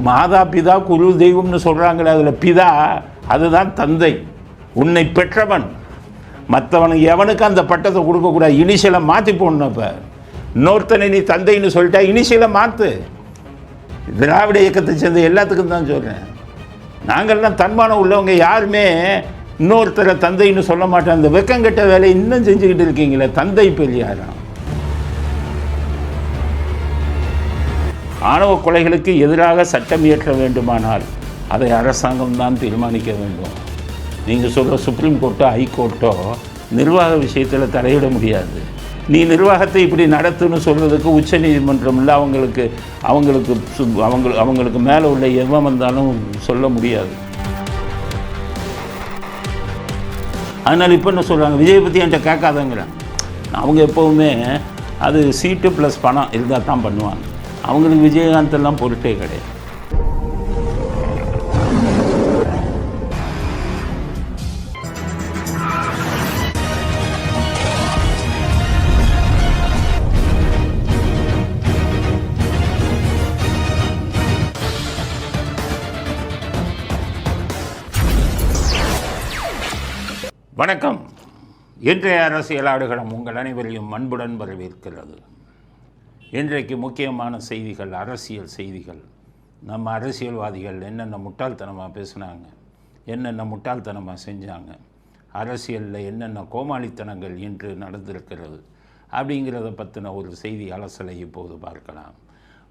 மாதா பிதா குரு தெய்வம்னு சொல்கிறாங்களே, அதில் பிதா அதுதான் தந்தை. உன்னை பெற்றவன். மற்றவனுக்கு எவனுக்கு அந்த பட்டத்தை கொடுக்கக்கூடாது. இனிஷியலை மாற்றி போடணும். இப்போ இன்னொருத்தனை நீ தந்தைன்னு சொல்லிட்டா இனிஷியலை மாற்று. திராவிட இயக்கத்தை சேர்ந்த எல்லாத்துக்கும் தான் சொல்கிறேன். நாங்கள்லாம் தன்மானம் உள்ளவங்க யாருமே இன்னொருத்தரை தந்தைன்னு சொல்ல மாட்டேன். அந்த வெக்கங்கெட்ட வேலையை இன்னும் செஞ்சுக்கிட்டு இருக்கீங்களே, தந்தை பெரியாராம். ஆணவ கொலைகளுக்கு எதிராக சட்டம் இயற்ற வேண்டுமானால் அதை அரசாங்கம் தான் தீர்மானிக்க வேண்டும். நீங்கள் சொல்கிற சுப்ரீம் கோர்ட்டோ ஹைகோர்ட்டோ நிர்வாக விஷயத்தில் தலையிட முடியாது. நீ நிர்வாகத்தை இப்படி நடத்துன்னு சொல்கிறதுக்கு உச்ச நீதிமன்றம் இல்லை. அவங்களுக்கு மேலே உள்ள எவன் வந்தாலும் சொல்ல முடியாது. அதனால் இப்போ என்ன சொல்கிறாங்க, விஜய் பற்றி என்கிட்ட கேட்காதங்கிறாங்க. அவங்க எப்போவுமே அது சீட்டு ப்ளஸ் பணம் இருந்தால் தான் பண்ணுவாங்க. அவங்களுக்கு விஜயகாந்த் எல்லாம் பொருட்டே கிடையாது. வணக்கம். இன்றைய அரசியல் ஆடுகளம் உங்கள் அனைவரையும் அன்புடன் வரவேற்கிறது. இன்றைக்கு முக்கியமான செய்திகள், அரசியல் செய்திகள். நம்ம அரசியல்வாதிகள் என்னென்ன முட்டாள்தனமாக பேசுனாங்க, என்னென்ன முட்டாள்தனமாக செஞ்சாங்க, அரசியலில் என்னென்ன கோமாளித்தனங்கள் இன்று நடந்திருக்கிறது அப்படிங்கிறத பற்றின ஒரு செய்தி அலசலை இப்போது பார்க்கலாம்.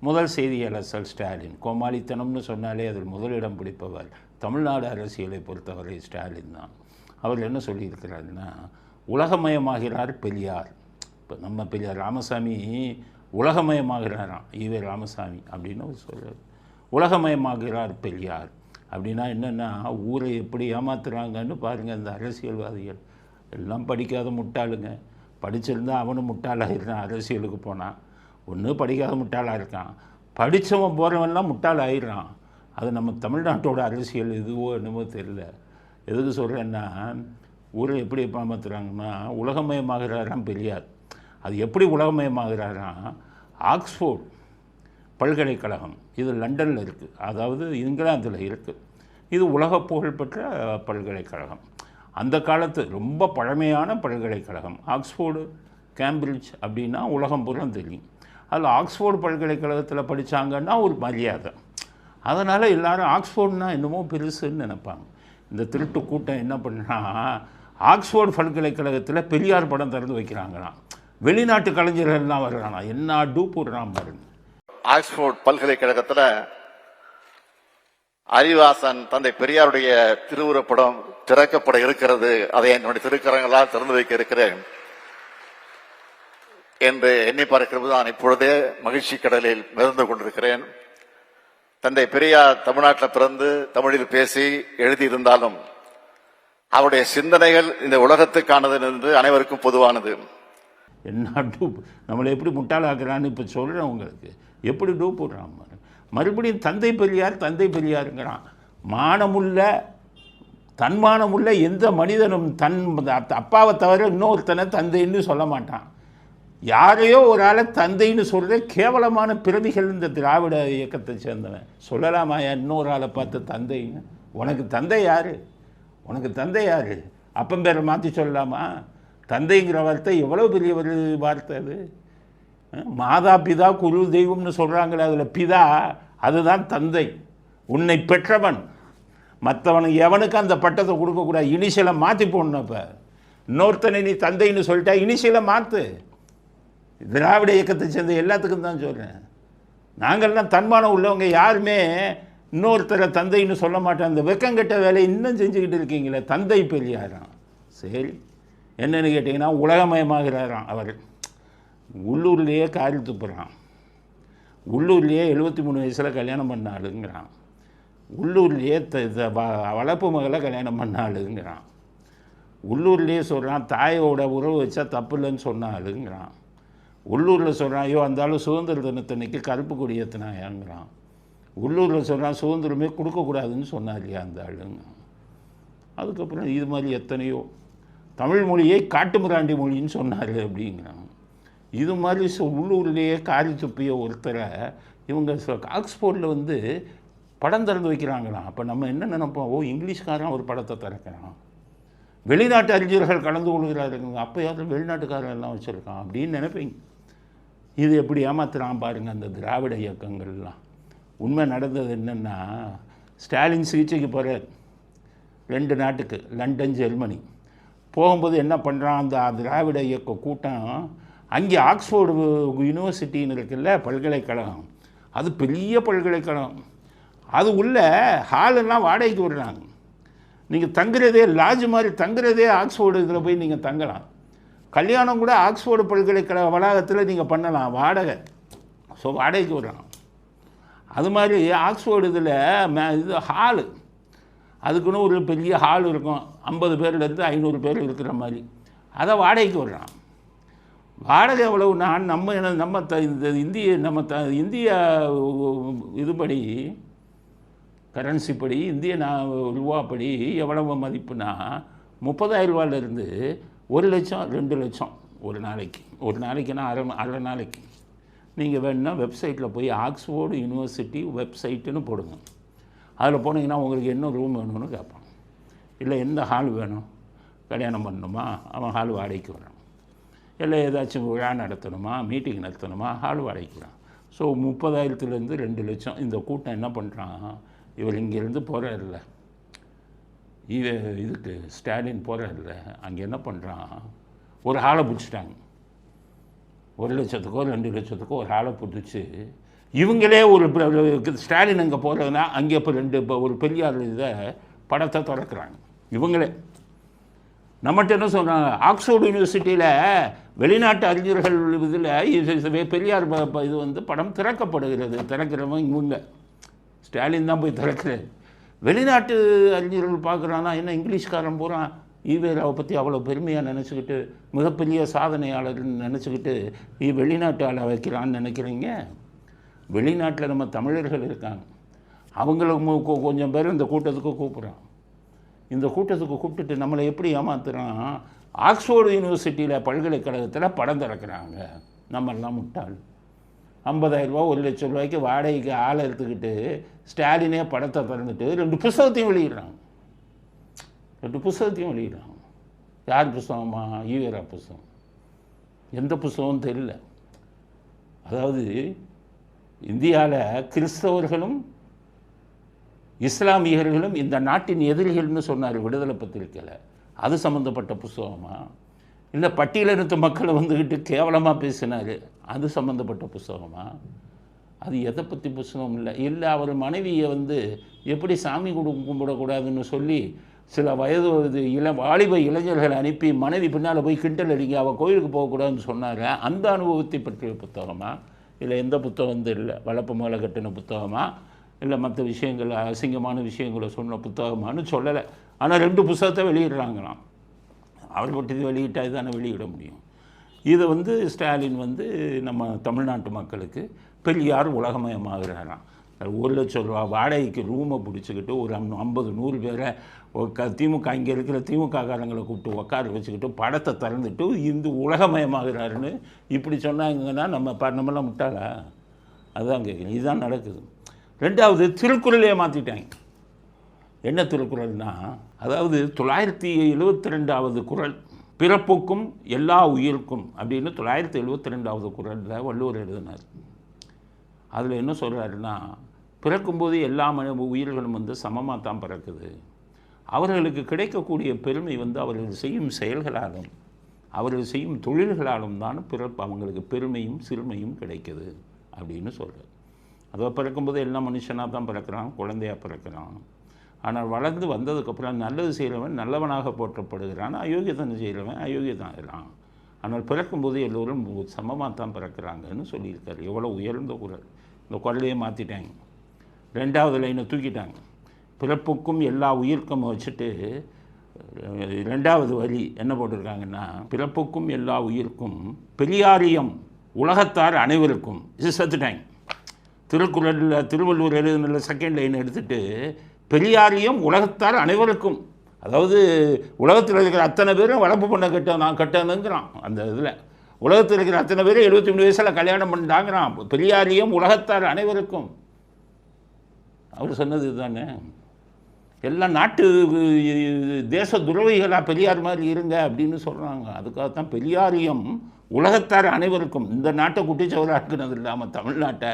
முதல் செய்தி அலசல் ஸ்டாலின். கோமாளித்தனம்னு சொன்னாலே அதில் முதலிடம் பிடிப்பவர் தமிழ்நாடு அரசியலை பொறுத்தவரை ஸ்டாலின் தான். அவர் என்ன சொல்லியிருக்கிறாருன்னா, உலகமயமாகிறார் பெரியார். இப்போ நம்ம பெரியார் ராமசாமி உலகமயமாகிறாராம். ஈவே ராமசாமி அப்படின்னு அவர் சொல்கிறார். உலகமயமாகிறார் பெரியார் அப்படின்னா என்னென்னா, ஊரை எப்படி ஏமாத்துறாங்கன்னு பாருங்கள். இந்த அரசியல்வாதிகள் எல்லாம் படிக்காத முட்டாளுங்க. படிச்சிருந்தால் அவனும் முட்டாளாகிருந்தான். அரசியலுக்கு போனான். ஒன்று படிக்காத முட்டாளாக இருக்கான், படித்தவன் போகிறவன்லாம் முட்டாள் ஆகிடுறான். அது நம்ம தமிழ்நாட்டோட அரசியல் எதுவோ என்னமோ தெரியல. எதுக்கு சொல்கிறேன்னா, ஊரை எப்படி ஏமாத்துறாங்கன்னா, உலகமயமாகிறாராம் பெரியார். அது எப்படி உலகமயமாகிறாராம், ஆக்ஸ்ஃபோர்ட் பல்கலைக்கழகம் இது லண்டனில் இருக்குது, அதாவது இங்கிலாந்தில் இருக்குது. இது உலக புகழ்பெற்ற பல்கலைக்கழகம். அந்த காலத்து ரொம்ப பழமையான பல்கலைக்கழகம். ஆக்ஸ்ஃபோர்டு கேம்பிரிட்ஜ் அப்படின்னா உலகம் பூரா தெரியும். அதில் ஆக்ஸ்ஃபோர்டு பல்கலைக்கழகத்தில் படித்தாங்கன்னா ஒரு மரியாதை. அதனால் எல்லோரும் ஆக்ஸ்ஃபோர்டுனா என்னமோ பெருசுன்னு நினைப்பாங்க. இந்த திருட்டு கூட்டம் என்ன பண்ணா, ஆக்ஸ்ஃபோர்டு பல்கலைக்கழகத்தில் பெரியார் படம் திறந்து வைக்கிறாங்களாம். வெளிநாட்டு கலைஞர்கள்லாம் வர்றானா, என்ன டூ போடுறான் பாருங்க. ஆக்ஸ்போர்ட் பல்கலைக்கழகத்தில் அறிவாசன் தந்தை பெரியாருடைய திருவுருப்படம் திறக்கப்பட இருக்கிறது. அதை என்னுடைய திருக்கரங்களால் திறந்து வைக்க இருக்கிறேன் என்று எண்ணி பார்க்கிறது. நான் இப்பொழுதே மகிழ்ச்சி கடலில் மிதந்து கொண்டிருக்கிறேன். தந்தை பெரியார் தமிழ்நாட்டில் பிறந்து தமிழில் பேசி எழுதியிருந்தாலும் அவருடைய சிந்தனைகள் இந்த உலகத்துக்கானது என்று அனைவருக்கும் பொதுவானது. என்ன டூப், நம்மளை எப்படி முட்டாளாக்குறான்னு இப்போ சொல்கிறேன் உங்களுக்கு. எப்படி டூப் போடுறான் மறுபடியும் தந்தை பெரியாருங்கிறான். மானமுள்ள தன்மானமுள்ள எந்த மனிதனும் தன் அப்பாவை தவிர இன்னொருத்தனை தந்தைன்னு சொல்ல மாட்டான். யாரையோ ஒரு ஆளை தந்தைன்னு சொல்கிற கேவலமான பிறவிகள் இந்த திராவிட இயக்கத்தை சேர்ந்தவன். சொல்லலாமா இன்னொரு ஆளை பார்த்து தந்தைன்னு? உனக்கு தந்தை யார்? அப்பன் பேரை மாற்றி சொல்லலாமா? தந்தைங்கிற வார்த்தை எவ்வளோ பெரிய ஒரு வார்த்தை அது. மாதா பிதா குரு தெய்வம்னு சொல்கிறாங்களே, அதில் பிதா அதுதான் தந்தை. உன்னை பெற்றவன். மற்றவனுக்கு எவனுக்கு அந்த பட்டத்தை கொடுக்கக்கூடாது. இனிஷியலை மாற்றி போடணும். இப்போ இன்னொருத்தனை நீ தந்தைன்னு சொல்லிட்டா இனிஷியலை மாற்று. திராவிட இயக்கத்தை சேர்ந்த எல்லாத்துக்கும் தான் சொல்கிறேன். நாங்கள்லாம் தன்மானம் உள்ளவங்க யாருமே இன்னொருத்தரை தந்தைன்னு சொல்ல மாட்டேன். அந்த வெக்கங்கெட்ட வேலையை இன்னும் செஞ்சுக்கிட்டு இருக்கீங்களே, தந்தை பெரியாராம். சரி, என்னென்னு கேட்டிங்கன்னா, உலகமயமாகிறாராம் அவர். உள்ளூர்லேயே காரி துப்புறான். உள்ளூர்லேயே 73 வயசில் கல்யாணம் பண்ண ஆளுங்கிறான். உள்ளூர்லேயே வளர்ப்பு மகளை கல்யாணம் பண்ண ஆளுங்கிறான். உள்ளூர்லேயே சொல்கிறான் தாயோட உறவு வச்சா தப்பு இல்லைன்னு சொன்ன ஆளுங்கிறான். உள்ளூரில் சொல்கிறான், ஐயோ அந்த ஆள் சுதந்திர தினத்தன்னைக்கு கருப்பு கொடி ஏற்றினாயாங்கிறான். உள்ளூரில் சொல்கிறான், சுதந்திரமே கொடுக்கக்கூடாதுன்னு சொன்னார் இல்லையா அந்த ஆளுங்க. அதுக்கப்புறம் இது மாதிரி எத்தனையோ தமிழ் மொழியை காட்டுமிராண்டி மொழின்னு சொன்னார் அப்படிங்கிறாங்க. இது மாதிரி உள்ளூர்லேயே காரி துப்பிய ஒருத்தரை இவங்க ஆக்ஸ்போர்டில் வந்து படம் திறந்து வைக்கிறாங்களாம். அப்போ நம்ம என்ன நினைப்போம், இங்கிலீஷ்காரன் ஒரு படத்தை திறக்கிறான், வெளிநாட்டு அறிஞர்கள் கலந்து கொள்கிறாருங்க, அப்போ யாரும் வெளிநாட்டுக்காரன் எல்லாம் வச்சுருக்கான் அப்படின்னு நினைப்பீங்க. இது எப்படி ஏமாத்துறான் பாருங்கள் அந்த திராவிட இயக்கங்கள்லாம். உண்மை நடந்தது என்னென்னா, ஸ்டாலின் சிகிச்சைக்கு போகிறார் 2 நாட்டுக்கு, லண்டன், ஜெர்மனி. போகும்போது என்ன பண்ணுறான், அந்த திராவிட இயக்க கூட்டம் அங்கே ஆக்ஸ்போர்டு யூனிவர்சிட்டின்னு இருக்குல்ல, பல்கலைக்கழகம், அது பெரிய பல்கலைக்கழகம், அது உள்ள ஹாலெல்லாம் வாடகைக்கு விடுறாங்க. நீங்கள் தங்குறதே லாட்ஜ் மாதிரி தங்குறதே ஆக்ஸ்போர்டு இதில் போய் நீங்கள் தங்கலாம். கல்யாணம் கூட ஆக்ஸ்போர்டு பல்கலைக்கழக வளாகத்தில் நீங்கள் பண்ணலாம், வாடகை. ஸோ வாடகைக்கு விடுறான். அது மாதிரி ஆக்ஸ்போர்டு இதில் இது ஹாலு, அதுக்குன்னு ஒரு பெரிய ஹால் இருக்கும், 50 பேர்லேருந்து 500 பேர் இருக்கிற மாதிரி, அதை வாடகைக்கு விடுறான். வாடகை எவ்வளவுனா நம்ம இந்திய இதுபடி, கரன்சி படி, இந்திய ரூபாப்படி எவ்வளவு மதிப்புனா 30,000 ரூபாயிலிருந்து 1 லட்சம் 2 லட்சம் ஒரு நாளைக்குன்னா அரை நாளைக்கு. நீங்கள் வேணுன்னா வெப்சைட்டில் போய் ஆக்ஸ்போர்டு யூனிவர்சிட்டி வெப்சைட்டுன்னு போடுங்க. அதில் போனீங்கன்னா உங்களுக்கு என்ன ரூம் வேணும்னு கேட்பான். இல்லை எந்த ஹால் வேணும், கல்யாணம் பண்ணணுமா, அவன் ஹால் வாடகைக்கு வரான். இல்லை ஏதாச்சும் விழா நடத்தணுமா, மீட்டிங் நடத்தணுமா, ஹால் வாடகைக்கு வரான். ஸோ 30,000லேருந்து 2 லட்சம். இந்த கூட்டம் என்ன பண்ணுறான், இவர் இங்கேருந்து போகிறார்ல, இதுக்கு ஸ்டாலின் போகிறார்ல, அங்கே என்ன பண்ணுறான், ஒரு ஹாலை பிடிச்சிட்டாங்க. 1 லட்சத்துக்கோ 2 லட்சத்துக்கோ ஒரு ஹாலை பிடிச்சி, இவங்களே ஒரு ஸ்டாலின் அங்கே போகிறதுனா அங்கே இப்போ ஒரு பெரியார் இதை படத்தை திறக்கிறாங்க இவங்களே. நம்மகிட்ட என்ன சொல்கிறாங்க, ஆக்ஸ்போர்டு யூனிவர்சிட்டியில் வெளிநாட்டு அறிஞர்கள் இதில் பெரியார் இது வந்து படம் திறக்கிறவங்க இவங்க, ஸ்டாலின் தான் போய் திறக்கிறார். வெளிநாட்டு அறிஞர்கள் பார்க்குறான்னா என்ன, இங்கிலீஷ்காரன் போகிறான் ஈவேராவை பற்றி அவ்வளோ பெருமையாக நினச்சிக்கிட்டு, மிகப்பெரிய சாதனையாளர்னு நினச்சிக்கிட்டு வெளிநாட்டு ஆளை வைக்கிறான்னு நினைக்கிறீங்க. வெளிநாட்டில் நம்ம தமிழர்கள் இருக்காங்க, அவங்களுக்கு கொஞ்சம் பேர் இந்த கூட்டத்துக்கு கூப்பிட்றான். இந்த கூட்டத்துக்கு கூப்பிட்டுட்டு நம்மளை எப்படி ஏமாத்துறான், ஆக்ஸ்போர்டு யூனிவர்சிட்டியில் பல்கலைக்கழகத்தில் படம் திறக்கிறாங்க. நம்மெல்லாம் முட்டாள். 50,000 ரூபா 1 லட்சம் ரூபாய்க்கு வாடகைக்கு ஆளை எடுத்துக்கிட்டு ஸ்டாலினே படத்தை திறந்துட்டு 2 புஸ்தகத்தையும் வெளியிடுறாங்க. 2 புஸ்தகத்தையும் வெளியிடுறாங்க. யார் புஸ்தகமா, ஈவேரா புஸ்தகம். எந்த புஸ்தகம்னு தெரியல. அதாவது இந்தியாவில் கிறிஸ்தவர்களும் இஸ்லாமியர்களும் இந்த நாட்டின் எதிரிகள்னு சொன்னார் விடுதலை பத்திரிக்கையில். அது சம்மந்தப்பட்ட புஸ்தகமா, இல்லை பட்டியலினத்து மக்களை வந்துக்கிட்டு கேவலமாக பேசினார், அது சம்மந்தப்பட்ட புஸ்தகமா? அது எதை பற்றி புஸ்தகம் இல்லை அவர் மனைவியை வந்து எப்படி சாமி கும்பிடக்கூடாதுன்னு சொல்லி சில வயது வாலிப இளைஞர்களை அனுப்பி மனைவி பின்னால் போய் கிண்டல் அடிங்க, அவள் கோயிலுக்கு போகக்கூடாதுன்னு சொன்னாங்க, அந்த அனுபவத்தை பற்றிய புத்தகமா? இல்லை எந்த புத்தகம் தெரியல, வளர்ப்பு மேலே கட்டின புத்தகமா, இல்லை மற்ற விஷயங்கள் அசிங்கமான விஷயங்களை சொன்ன புத்தகமானு சொல்லலை. ஆனால் 2 புத்தகத்தை வெளியிடுறாங்களாம். அவர் பற்றி வெளியிட்டால் தானே வெளியிட முடியும். இதை வந்து ஸ்டாலின் வந்து நம்ம தமிழ்நாட்டு மக்களுக்கு பெரியார் உலகமயமாகிறாராம். 1 லட்சம் ரூபா வாடகைக்கு ரூமை பிடிச்சிக்கிட்டு ஒரு 50-100 பேரை திமுக இங்கே இருக்கிற திமுககாரங்களை கூப்பிட்டு உட்கார வச்சுக்கிட்டு படத்தை திறந்துட்டு இந்த உலகமயமாகிறாருன்னு இப்படி சொன்னாங்கன்னா நம்மளாம் முட்டாளா? அதுதான் கேட்குறேன். இதுதான் நடக்குது. 2வது திருக்குறளையே மாற்றிட்டாங்க. என்ன திருக்குறள்னா, அதாவது 972வது குறள், பிறப்புக்கும் எல்லா உயிருக்கும் அப்படின்னு 972வது குறளில் வள்ளுவர் எழுதினார். அதில் என்ன சொல்கிறாருன்னா, பிறக்கும்போது எல்லா உயிர்களும் வந்து சமமாக தான் பிறக்குது, அவர்களுக்கு கிடைக்கக்கூடிய பெருமை வந்து அவர்கள் செய்யும் செயல்களாலும் அவர்கள் செய்யும் தொழில்களாலும் தான் அவங்களுக்கு பெருமையும் சிறுமையும் கிடைக்குது அப்படின்னு சொல்கிறார். அதாவது பிறக்கும்போது எல்லா மனுஷனாக தான் பிறக்கிறான், குழந்தையாக பிறக்கிறான். ஆனால் வளர்ந்து வந்ததுக்கப்புறம் நல்லது செய்கிறவன் நல்லவனாக போற்றப்படுகிறான், அயோக்கியத்தனை செய்கிறவன் அயோக்கியதான் ஆகிறான். ஆனால் பிறக்கும்போது எல்லோரும் சமமாக தான் பிறக்கிறாங்கன்னு சொல்லியிருக்காரு. எவ்வளோ உயர்ந்த குறள். இந்த குரலையே மாற்றிட்டாங்க. 2வது லைனை தூக்கிட்டாங்க. பிறப்புக்கும் எல்லா உயிர்க்கும் வச்சுட்டு 2வது வரி என்ன போட்டிருக்காங்கன்னா, பிறப்புக்கும் எல்லா உயிர்க்கும் பெரியாரியம் உலகத்தார் அனைவருக்கும். இது செத்துட்டாங்க. திருக்குறளில் திருவள்ளுவர் எழுதுன 2nd லைன் எடுத்துகிட்டு பெரியாரியம் உலகத்தார் அனைவருக்கும், அதாவது உலகத்தில் இருக்கிற அத்தனை பேரும் வளர்ப்பு பண்ண நான் கட்டணுங்கிறான். அந்த இதில் உலகத்தில் இருக்கிற அத்தனை பேர் 73 வயசில் கல்யாணம் பண்ணிட்டாங்கிறான். பெரியாரியம் உலகத்தார் அனைவருக்கும். அவர் சொன்னது இதுதானே. எல்லாம் நாட்டு தேச துறவிகளாக பெரியார் மாதிரி இருங்க அப்படின்னு சொல்கிறாங்க. அதுக்காகத்தான் பெரியாரியம் உலகத்தார் அனைவருக்கும். இந்த நாட்டை குட்டிச்சவராக இருக்கிறது இல்லாமல் தமிழ்நாட்டை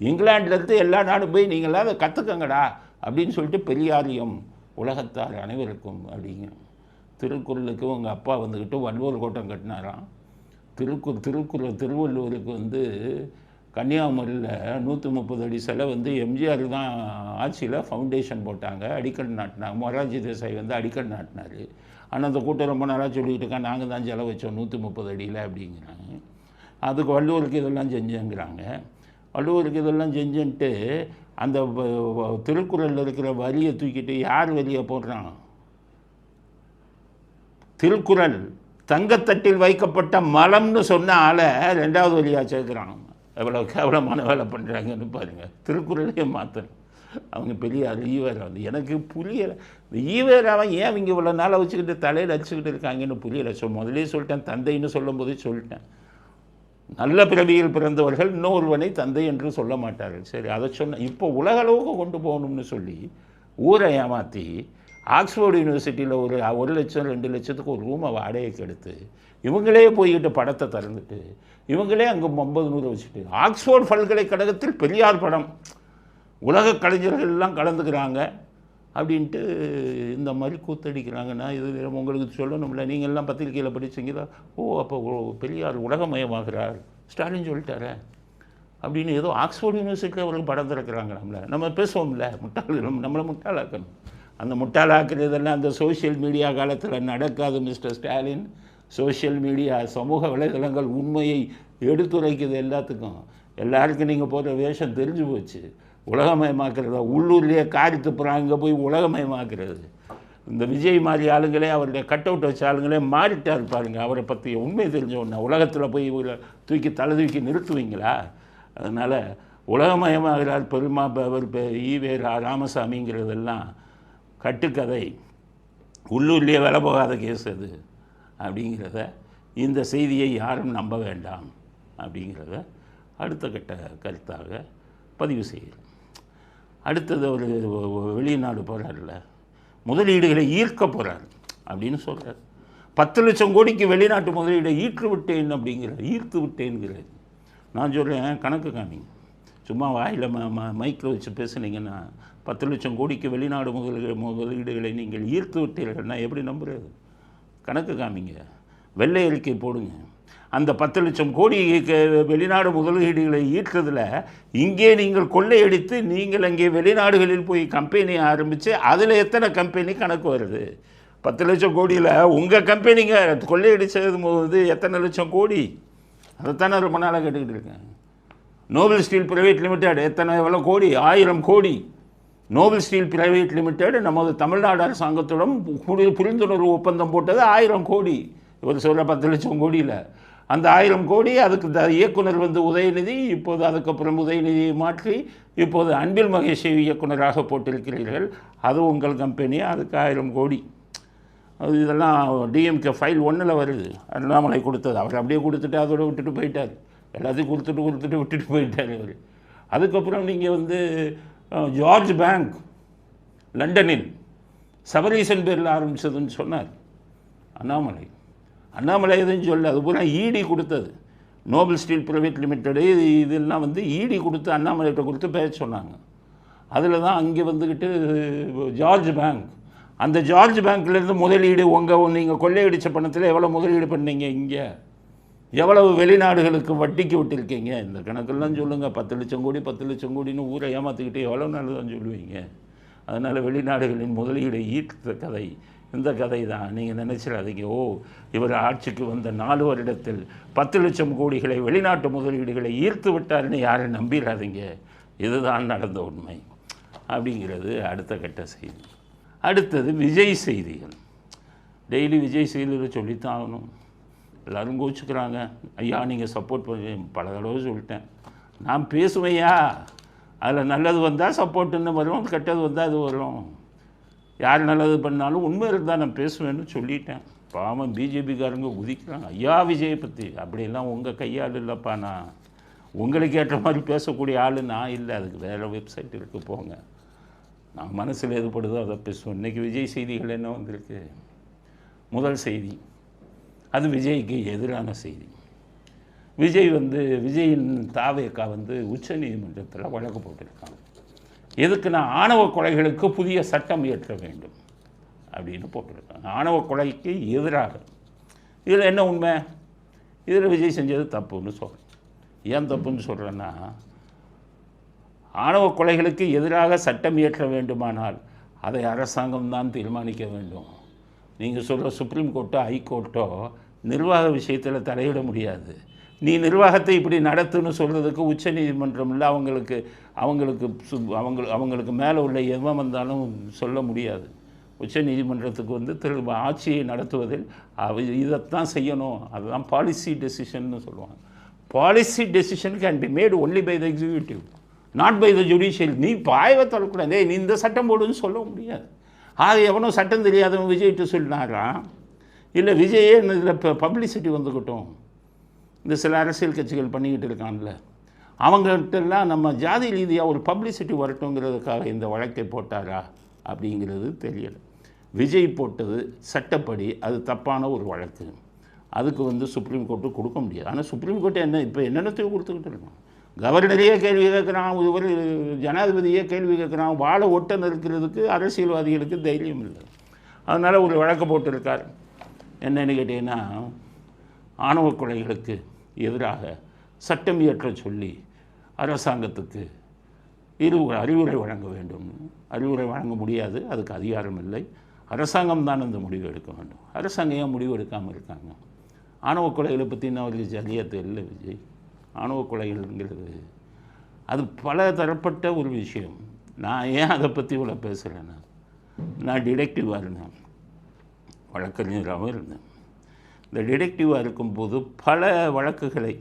இங்கிலாண்டிலேருந்து எல்லா நாடும் போய் நீங்களாம் அதை கற்றுக்கங்கடா அப்படின்னு சொல்லிட்டு பெரியாரியம் உலகத்தார் அனைவருக்கும் அப்படிங்க. திருக்குறளுக்கு உங்கள் அப்பா வந்துக்கிட்டு வள்ளுவர் கோட்டம் கட்டினாராம். திருவள்ளுவருக்கு வந்து கன்னியாகுமரியில் 130 அடி சிலை வந்து எம்ஜிஆர் தான் ஆட்சியில் ஃபவுண்டேஷன் போட்டாங்க, அடிக்கல் நாட்டினாங்க. மொரார்ஜி தேசாய் வந்து அடிக்கல் நாட்டினார். ஆனால் அந்த கூட்டம் ரொம்ப நாளாக சொல்லிக்கிட்டு இருக்கா, நாங்கள் தான் செலவு வச்சோம் 130 அடியில் அப்படிங்கிறாங்க. அதுக்கு வள்ளுவருக்கு இதெல்லாம் செஞ்சேங்கிறாங்க. வள்ளுவருக்கு இதெல்லாம் செஞ்சுன்ட்டு அந்த திருக்குறளில் இருக்கிற வரியை தூக்கிட்டு யார் வரியை போடுறான்? திருக்குறள் தங்கத்தட்டில் வைக்கப்பட்ட மலம்னு சொன்ன ஆளை 2வது வரியாக சேர்க்குறான். எவ்வளோ கேவலமான வேலை பண்ணுறாங்கன்னு பாருங்கள். திருக்குறளையே மாற்றணும். அவங்க பெரியார் ஈவேரா வந்து எனக்கு புரியலை. இந்த ஈவேராவை ஏன் அவங்க இவ்வளோ நாளை வச்சுக்கிட்டு தலையில் அடிச்சுக்கிட்டு இருக்காங்கன்னு புரியலை. முதலே சொல்லிட்டேன், தந்தைன்னு சொல்லும் போதே சொல்லிட்டேன். நல்ல பிறவியில் பிறந்தவர்கள் இன்னொருவனை தந்தை என்று சொல்ல மாட்டார்கள். சரி, அதை சொன்ன இப்போ உலக அளவுக்கு கொண்டு போகணும்னு சொல்லி ஊரை ஏமாற்றி ஆக்ஸ்ஃபோர்டு யூனிவர்சிட்டியில் ஒரு 1 லட்சம் 2 லட்சத்துக்கு ஒரு ரூமை வாடகைக்கு எடுத்து இவங்களே போய்கிட்டு படத்தை திறந்துட்டு இவங்களே அங்கே 50-100 வச்சுட்டு ஆக்ஸ்ஃபோர்டு பல்கலைக்கழகத்தில் பெரியார் படம் உலக கலைஞர்கள் எல்லாம் கலந்துக்கிறாங்க அப்படின்ட்டு இந்த மாதிரி கூத்தடிக்கிறாங்கன்னா இது உங்களுக்கு சொல்லணும்ல. நீங்கள் எல்லாம் பத்திரிகையில் படிச்சிங்களா? அப்போ பெரியார் உலகமயமாகிறார் ஸ்டாலின் சொல்லிட்டார அப்படின்னு ஏதோ ஆக்ஸ்ஃபோர்டு யூனிவர்சிட்டியில் அவருக்கு படம் திறக்கிறாங்க. நம்ம பேசுவோம்ல, முட்டாள்கள் நம்மளை முட்டாளாக்கணும். அந்த முட்டாளாக்குறதெல்லாம் அந்த சோஷியல் மீடியா காலத்தில் நடக்காது மிஸ்டர் ஸ்டாலின். சோஷியல் மீடியா சமூக வலைதளங்கள் உண்மையை எடுத்துரைக்குது எல்லாத்துக்கும். எல்லாருக்கும் நீங்கள் போடுற வேஷம் தெரிஞ்சு போச்சு. உலகமயமாக்குறதா உள்ளூர்லேயே காரி துப்புறாங்க, இங்கே போய் உலகமயமாக்குறது. இந்த விஜய் மாதிரி ஆளுங்களே அவருடைய கட் அவுட் வச்ச ஆளுங்களே மாறிட்டா இருப்பாருங்க. அவரை பற்றி உண்மை தெரிஞ்ச உடனே உலகத்தில் போய் தூக்கி தலை தூக்கி நிறுத்துவீங்களா? அதனால் உலகமயமாகிறார் பெருமா ஈவேரா ராமசாமிங்கிறதெல்லாம் கட்டுக்கதை, உள்ளூர்லேயே வேலை போகாத கேஸ் அது அப்படிங்கிறத, இந்த செய்தியை யாரும் நம்ப வேண்டாம் அப்படிங்கிறத அடுத்த கட்ட கருத்தாக பதிவு செய்கிறேன். அடுத்தது ஒரு வெளிநாடு போகிறார்ல, முதலீடுகளை ஈர்க்க போகிறார் அப்படின்னு சொல்கிறார். 10 லட்சம் கோடிக்கு வெளிநாட்டு முதலீடை ஈர்த்து விட்டேன்கிறார். நான் சொல்கிறேன், கணக்கு காமிங்க. சும்மா வாயில் மைக்கில் வச்சு பேசுனீங்கன்னா 10 லட்சம் கோடிக்கு வெளிநாடு முதலீடுகளை நீங்கள் ஈர்த்து விட்டீர்கள்னா எப்படி நம்புறது? கணக்கு காமிங்க, வெள்ளை அறிக்கை போடுங்க. அந்த 10 லட்சம் கோடி வெளிநாடு முதலீடுகளை ஈர்த்ததில் இங்கே நீங்கள் கொள்ளையடித்து நீங்கள் அங்கே வெளிநாடுகளில் போய் கம்பெனி ஆரம்பித்து அதில் எத்தனை கம்பெனி கணக்கு வருது? 10 லட்சம் கோடியில் உங்கள் கம்பெனிங்க கொள்ளையடிச்சது போது எத்தனை லட்சம் கோடி? அதைத்தானே ரொம்ப நாளாக கேட்டுக்கிட்டு இருக்கேன். நோபல் ஸ்டீல் பிரைவேட் லிமிடெட் எவ்வளோ கோடி? 1000 கோடி. நோபல் ஸ்டீல் பிரைவேட் லிமிடெட் நமது தமிழ்நாடு அரசாங்கத்துடன் புரிந்துணர்வு ஒப்பந்தம் போட்டது 1000 கோடி. இவர் சொல்கிற 10 லட்சம் கோடியில் அந்த 1000 கோடி அதுக்கு இயக்குனர் வந்து உதயநிதி. இப்போது அதுக்கப்புறம் உதயநிதியை மாற்றி இப்போது அன்பில் மகேஷை இயக்குனராக போட்டிருக்கிறீர்கள். அது உங்கள் கம்பெனி, அதுக்கு 1000 கோடி. அது இதெல்லாம் டிஎம்கே ஃபைல் 1 வருது. அண்ணாமலை கொடுத்தது. அவர் அப்படியே கொடுத்துட்டு அதோடு விட்டுட்டு போயிட்டார். எல்லாத்தையும் கொடுத்துட்டு விட்டுட்டு போயிட்டார் அவர். அதுக்கப்புறம் நீங்கள் வந்து ஜார்ஜ் பேங்க் லண்டனில் சபரீசன் பேரில் ஆரம்பித்ததுன்னு சொன்னார் அண்ணாமலை எதுன்னு சொல்ல. அது பூரா இடி கொடுத்தது. நோபல் ஸ்டீல் பிரைவேட் லிமிட்டடு இதெல்லாம் வந்து இடி கொடுத்து அண்ணாமலைகிட்ட கொடுத்து பேச சொன்னாங்க. அதில் தான் அங்கே வந்துக்கிட்டு ஜார்ஜ் பேங்க், அந்த ஜார்ஜ் பேங்க்லேருந்து முதலீடு நீங்கள் கொள்ளையடித்த பணத்தில் எவ்வளோ முதலீடு பண்ணீங்க, இங்கே எவ்வளவு வெளிநாடுகளுக்கு வட்டிக்கு விட்டுருக்கீங்க, இந்த கணக்கெல்லாம் சொல்லுங்கள். 10 லட்சம் கோடி 10 லட்சம் கோடின்னு ஊரை ஏமாற்றிக்கிட்டு எவ்வளோ நாள் தான் சொல்லுவீங்க? அதனால் வெளிநாடுகளின் முதலீடை ஈர்த்த கதை இந்த கதை தான். நீங்கள் நினச்சிடாதீங்க, இவர் ஆட்சிக்கு வந்த 4 வருடத்தில் 10 லட்சம் கோடிகளை வெளிநாட்டு முதலீடுகளை ஈர்த்து விட்டார்னு யாரும் நம்பிடாதீங்க. இதுதான் நடந்த உண்மை அப்படிங்கிறது அடுத்த கட்ட செய்தி. அடுத்தது விஜய் செய்திகள். டெய்லி விஜய் செய்தியில் சொல்லித்தான் ஆகணும். எல்லோரும் கோச்சுக்கிறாங்க. ஐயா நீங்கள் சப்போர்ட் பண்ணி பல தடவை சொல்லிட்டேன். நான் பேசுவையா, அதில் நல்லது வந்தால் சப்போர்ட்டுன்னு வரும், கெட்டது வந்தால் அது வரும். யார் நல்லது பண்ணாலும் உண்மை இருந்தால் நான் பேசுவேன்னு சொல்லிட்டேன். பாவம் பிஜேபிக்காரங்க குதிக்கிறாங்க ஐயா விஜயை பற்றி. அப்படியெல்லாம் உங்கள் கையால் இல்லைப்பா, நான் உங்களுக்கு ஏற்ற மாதிரி பேசக்கூடிய ஆள் நான் இல்லை. அதுக்கு வேறு வெப்சைட் இருக்குது, போங்க. நான் மனசில் எது படுதோ அதை பேசுவோம். இன்றைக்கி விஜய் செய்திகள் என்ன வந்திருக்கு? முதல் செய்தி அது விஜய்க்கு எதிரான செய்தி. விஜயின் தாவேக்கா உச்ச நீதிமன்றத்தில் வழக்கு போட்டிருக்காங்க. எதுக்குன்னா ஆணவ கொலைகளுக்கு புதிய சட்டம் இயற்ற வேண்டும் அப்படின்னு போட்டிருக்காங்க. ஆணவ கொலைக்கு எதிராக. இதில் என்ன உண்மை? இதில் விஜய் செஞ்சது தப்புன்னு சொல்கிறேன். ஏன் தப்புன்னு சொல்கிறேன்னா, ஆணவ கொலைகளுக்கு எதிராக சட்டம் இயற்ற வேண்டுமானால் அதை அரசாங்கம் தான் தீர்மானிக்க வேண்டும். நீங்கள் சொல்கிற சுப்ரீம் கோர்ட்டோ ஹைகோர்ட்டோ நிர்வாக விஷயத்தில் தலையிட முடியாது. நீ நிர்வாகத்தை இப்படி நடத்துன்னு சொல்கிறதுக்கு உச்ச நீதிமன்றம் இல்லை. அவங்களுக்கு மேலே உள்ள எவன் வந்தாலும் சொல்ல முடியாது. உச்ச நீதிமன்றத்துக்கு ஆட்சியை நடத்துவதில் இதைத்தான் செய்யணும். அதுதான் பாலிசி டெசிஷன்னு சொல்லுவாங்க. Policy decision can be made only by the executive, not by the judicial. நீ பாயவை தரக்கூடாது, நீ இந்த சட்டம் போடுன்னு சொல்ல முடியாது. எவனோ சட்டம் தெரியாதவன் விஜய்கிட்ட சொன்னாராம். இல்லை விஜயே இதில் இப்போ பப்ளிசிட்டி வந்துக்கிட்டோம். இந்த சில அரசியல் கட்சிகள் பண்ணிக்கிட்டு இருக்கான்ல, அவங்ககிட்டலாம் நம்ம ஜாதி ரீதியாக ஒரு பப்ளிசிட்டி வரட்டுங்கிறதுக்காக இந்த வழக்கை போட்டாரா அப்படிங்கிறது தெரியலை. விஜய் போட்டது சட்டப்படி அது தப்பான ஒரு வழக்கு. அதுக்கு சுப்ரீம் கோர்ட்டு கொடுக்க முடியாது. ஆனால் சுப்ரீம் கோர்ட்டு இப்போ என்னென்னத்தையும் கொடுத்துக்கிட்டு இருக்கோம். கவர்னரையே கேள்வி கேட்குறான், ஒரு ஜனாதிபதியே கேள்வி கேட்குறான். வாழை ஒட்ட நிறுத்துறதுக்கு அரசியல்வாதிகளுக்கு தைரியம் இல்லை. அதனால் ஒரு வழக்கு போட்டிருக்கார். என்னென்னு கேட்டிங்கன்னா, ஆணவ கொலைகளுக்கு எதிராக சட்டம் இயற்ற சொல்லி அரசாங்கத்துக்கு அறிவுரை வழங்க வேண்டும். அறிவுரை வழங்க முடியாது, அதுக்கு அதிகாரம் இல்லை. அரசாங்கம் தான் அந்த முடிவு எடுக்க வேண்டும். அரசாங்கம் ஏன் முடிவு எடுக்காமல் இருக்காங்க? ஆணவ கொலைகளை பற்றி இன்னும் அவருக்கு ஜல்லியாக தெரியல விஜய். ஆணவ கொலைகள்ங்கிறது அது பல தரப்பட்ட ஒரு விஷயம். நான் ஏன் அதை பற்றி இவ்வளோ பேசுகிறேன்னா, நான் டிடெக்டிவாக இருந்தேன், வழக்கறிஞராகவும் இருந்தேன். இந்த டிடெக்டிவாக இருக்கும்போது பல வழக்குகளை,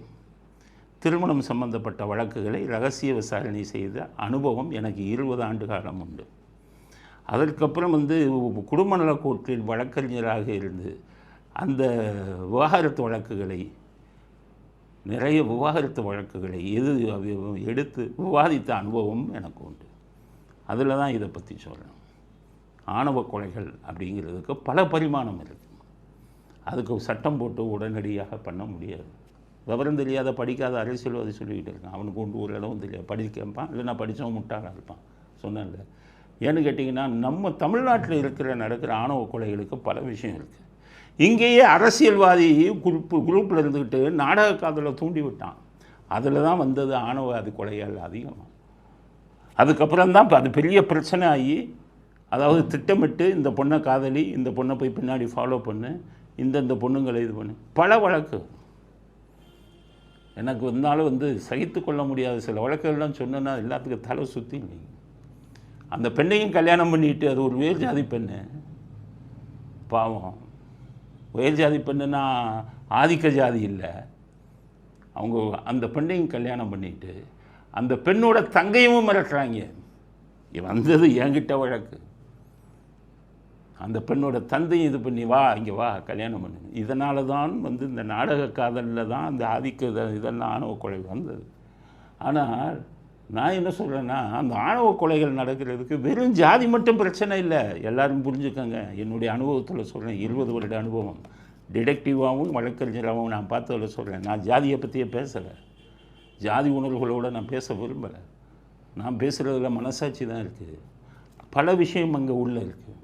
திருமணம் சம்பந்தப்பட்ட வழக்குகளை ரகசிய விசாரணை செய்த அனுபவம் எனக்கு 20 ஆண்டு காலம் உண்டு. அதற்கப்புறம் குடும்ப நல கோர்ட்டில் வழக்கறிஞராக இருந்து அந்த நிறைய விவாகரத்து வழக்குகளை எடுத்து விவாதித்த அனுபவம் எனக்கு உண்டு. அதில் தான் இதை பற்றி சொல்கிறேன். ஆணவ கொலைகள் அப்படிங்கிறதுக்கு பல பரிமாணம் இருக்குது. அதுக்கு சட்டம் போட்டு உடனடியாக பண்ண முடியாது. விவரம் தெரியாத படிக்காத அரசியல்வாதி சொல்லிக்கிட்டு இருக்கான். அவனுக்கு ஒரு இடமும் தெரியாது, படிக்கான். இல்லைன்னா படித்தவன் முட்டாளாக இருப்பான். சொன்னேன்ல. ஏன்னு கேட்டிங்கன்னா, நம்ம தமிழ்நாட்டில் நடக்கிற ஆணவ கொலைகளுக்கு பல விஷயம் இருக்குது. இங்கேயே அரசியல்வாதி குரூப்பில் இருந்துக்கிட்டு நாடக காதலை தூண்டி விட்டான். அதில் தான் வந்தது ஆணவவாதி கொலைகள் அதிகமாக. அதுக்கப்புறம் தான் இப்போ அது பெரிய பிரச்சனை ஆகி, அதாவது திட்டமிட்டு இந்த பொண்ணை காதலி, இந்த பொண்ணை போய் பின்னாடி ஃபாலோ பண்ணு, இந்த பொண்ணுங்களை இது பண்ணு, பல வழக்கு. எனக்கு வந்தாலும் சகித்து கொள்ள முடியாத சில வழக்குகள்லாம் சொன்னேன்னா எல்லாத்துக்கும் தலை சுற்றி. அந்த பெண்ணையும் கல்யாணம் பண்ணிட்டு, அது ஒரு உயர் ஜாதி பெண்ணு, பாவம். உயர் ஜாதி பெண்ணுன்னா ஆதிக்க ஜாதி இல்லை. அவங்க அந்த பெண்ணையும் கல்யாணம் பண்ணிட்டு அந்த பெண்ணோட தங்கையும் மிரட்டுறாங்க. வந்தது என்கிட்ட வழக்கு. அந்த பெண்ணோட தந்தையும் இது பண்ணி, வா இங்கே வா கல்யாணம் பண்ணு. இதனால தான் இந்த நாடக காதலில் தான் அந்த ஆதிக்க இதெல்லாம் ஆணவ கொலை வந்தது. ஆனால் நான் என்ன சொல்கிறேன்னா, அந்த ஆணவ கொலைகள் நடக்கிறதுக்கு வெறும் ஜாதி மட்டும் பிரச்சனை இல்லை. எல்லோரும் புரிஞ்சுக்கோங்க. என்னுடைய அனுபவத்தில் சொல்கிறேன். 20 வருட அனுபவம். டிடெக்டிவாகவும் வழக்கறிஞராகவும் நான் பார்த்ததில் சொல்கிறேன். நான் ஜாதியை பற்றியே பேசலை, ஜாதி உணர்வுகளோடு நான் பேச விரும்பலை. நான் பேசுகிறதுல மனசாட்சி தான் இருக்குது. பல விஷயம் அங்கே உள்ளே இருக்குது.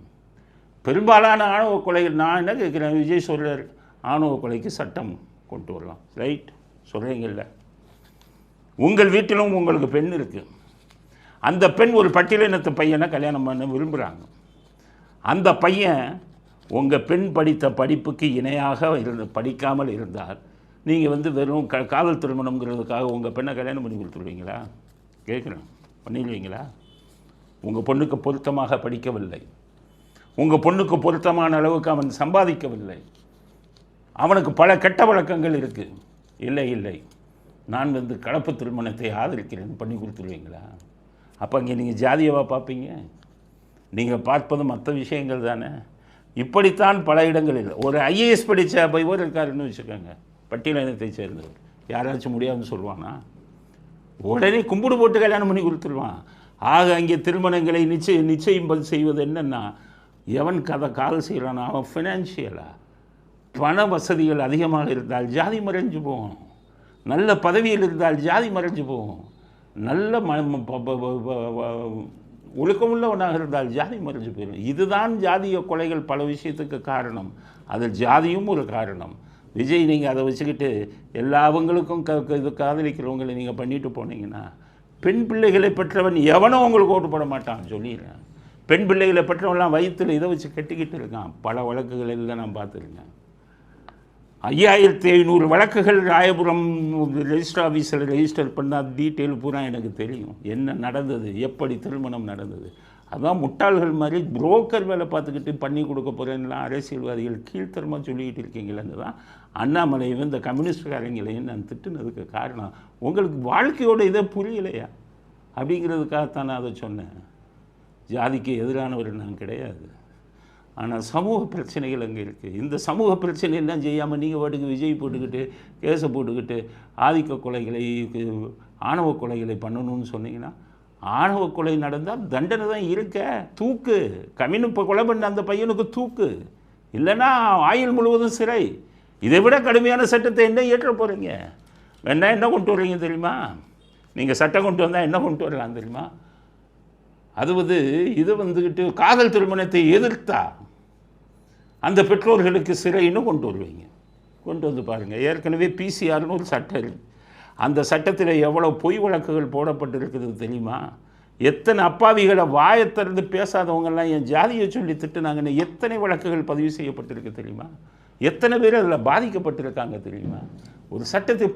பெரும்பாலான ஆணவ கொலைகள், நான் என்ன கேட்குறேன், விஜய் சொல்கிறார் ஆணவ கொலைக்கு சட்டம் கொண்டு வரலாம். ரைட் சொல்கிறீங்கல்ல. உங்கள் வீட்டிலும் உங்களுக்கு பெண் இருக்குது. அந்த பெண் ஒரு பட்டியலினத்து பையனை கல்யாணம் பண்ண விரும்புகிறாங்க. அந்த பையன் உங்கள் பெண் படித்த படிப்புக்கு இணையாக படிக்காமல் இருந்தால் நீங்கள் வெறும் காதல் திருமணம்ங்கிறதுக்காக உங்கள் பெண்ணை கல்யாணம் பண்ணி கொடுத்துருவீங்களா? கேட்குறேன். பண்ணிடுவீங்களா? உங்கள் பொண்ணுக்கு பொருத்தமாக படிக்கவில்லை, உங்கள் பொண்ணுக்கு பொருத்தமான அளவுக்கு அவன் சம்பாதிக்கவில்லை, அவனுக்கு பல கெட்ட வழக்கங்கள் இருக்குது. இல்லை நான் கலப்பு திருமணத்தை ஆதரிக்கிறேன், பண்ணி கொடுத்துருவீங்களா? அப்போ இங்கே நீங்கள் ஜாதியவா பார்ப்பீங்க? நீங்கள் பார்ப்பது மற்ற விஷயங்கள் தானே. இப்படித்தான் பல இடங்களில் ஒரு ஐஏஎஸ் படித்த பைவர் இருக்காருன்னு வச்சுக்கோங்க, பட்டியலினத்தை சேர்ந்தவர், யாராச்சும் முடியாதுன்னு சொல்லுவானா? உடனே கும்பிடு போட்டு கல்யாணம் பண்ணி கொடுத்துருவான். ஆக அங்கே திருமணங்களை நிச்சயம் செய்வது என்னென்னா, எவன் கால் செய்கிறானோ அவன் ஃபினான்ஷியலாக பண வசதிகள் அதிகமாக இருந்தால் ஜாதி மறைஞ்சு போகும், நல்ல பதவியில் இருந்தால் ஜாதி மறைஞ்சு போகும், நல்ல ஒழுக்கமுள்ளவனாக இருந்தால் ஜாதி மறைஞ்சு போயிடும். இதுதான் ஜாதிய கொலைகள் பல விஷயத்துக்கு காரணம். அதில் ஜாதியும் ஒரு காரணம். விஜய் நீங்கள் அதை வச்சுக்கிட்டு எல்லாவங்களுக்கும் இது காதலிக்கிறவங்களை நீங்கள் பண்ணிட்டு போனீங்கன்னா, பெண் பிள்ளைகளை பெற்றவன் எவனும் உங்களுக்கு ஓட்டு போட மாட்டான் சொல்லிடுறேன். பெண் பிள்ளைகளை பெற்றவன்லாம் வயிற்றில் இதை வச்சு கட்டிக்கிட்டு இருக்கான். பல வழக்குகள் எல்லாம் நான் பார்த்துருக்கேன். 5500 வழக்குகள் ராயபுரம் ரெஜிஸ்டர் ஆஃபீஸில் ரெஜிஸ்டர் பண்ணால் டீட்டெயில் பூரா எனக்கு தெரியும். என்ன நடந்தது, எப்படி திருமணம் நடந்தது. அதான் முட்டாள்கள் மாதிரி புரோக்கர் வேலை பார்த்துக்கிட்டு பண்ணி கொடுக்க போகிறேன்லாம் அரசியல்வாதிகள் கீழ்த்தரமாக சொல்லிக்கிட்டு இருக்கீங்களேன்னு தான் அண்ணாமலையும் இந்த கம்யூனிஸ்ட்காரங்களையும் நான் திட்டுனதுக்கு காரணம். உங்களுக்கு வாழ்க்கையோட இதை புரியலையா அப்படிங்கிறதுக்காகத்தான் நான் அதை சொன்னேன். ஜாதிக்கு எதிரானவர் நான் கிடையாது, ஆனால் சமூக பிரச்சனைகள் அங்கே இருக்குது. இந்த சமூக பிரச்சனையெல்லாம் செய்யாமல் நீங்கள் பாட்டுக்கு விஜய் போட்டுக்கிட்டு கேஸை போட்டுக்கிட்டு ஆதிக்க கொலைகளை ஆணவ கொலைகளை பண்ணணும்னு சொன்னீங்கன்னா, ஆணவ கொலை நடந்தால் தண்டனை தான் இருக்க, தூக்கு. கம்யூனு இப்போ கொலை பண்ண அந்த பையனுக்கு தூக்கு, இல்லைன்னா ஆயுள் முழுவதும் சிறை. இதை விட கடுமையான சட்டத்தை என்ன ஏற்ற போகிறீங்க? வேணா என்ன கொண்டு வர்றீங்க தெரியுமா? நீங்கள் சட்டம் கொண்டு வந்தால் என்ன கொண்டு வரலாம் தெரியுமா? அது இது வந்துக்கிட்டு காதல் திருமணத்தை எதிர்த்தா அந்த பெற்றோர்களுக்கு சிறைன்னு கொண்டு வருவீங்க. கொண்டு வந்து பாருங்கள். ஏற்கனவே பிசிஆர்னு ஒரு சட்டம் இருக்குது. அந்த சட்டத்தில் எவ்வளோ பொய் வழக்குகள் போடப்பட்டிருக்குது தெரியுமா? எத்தனை அப்பாவிகளை வாயை திறந்து பேசாதவங்கெல்லாம் என் ஜாதியை சொல்லி திட்டுனாங்கன்னு எத்தனை வழக்குகள் பதிவு செய்யப்பட்டிருக்கு தெரியுமா? எத்தனை பேர் அதில் பாதிக்கப்பட்டிருக்காங்க தெரியுமா? ஒரு சட்டத்தை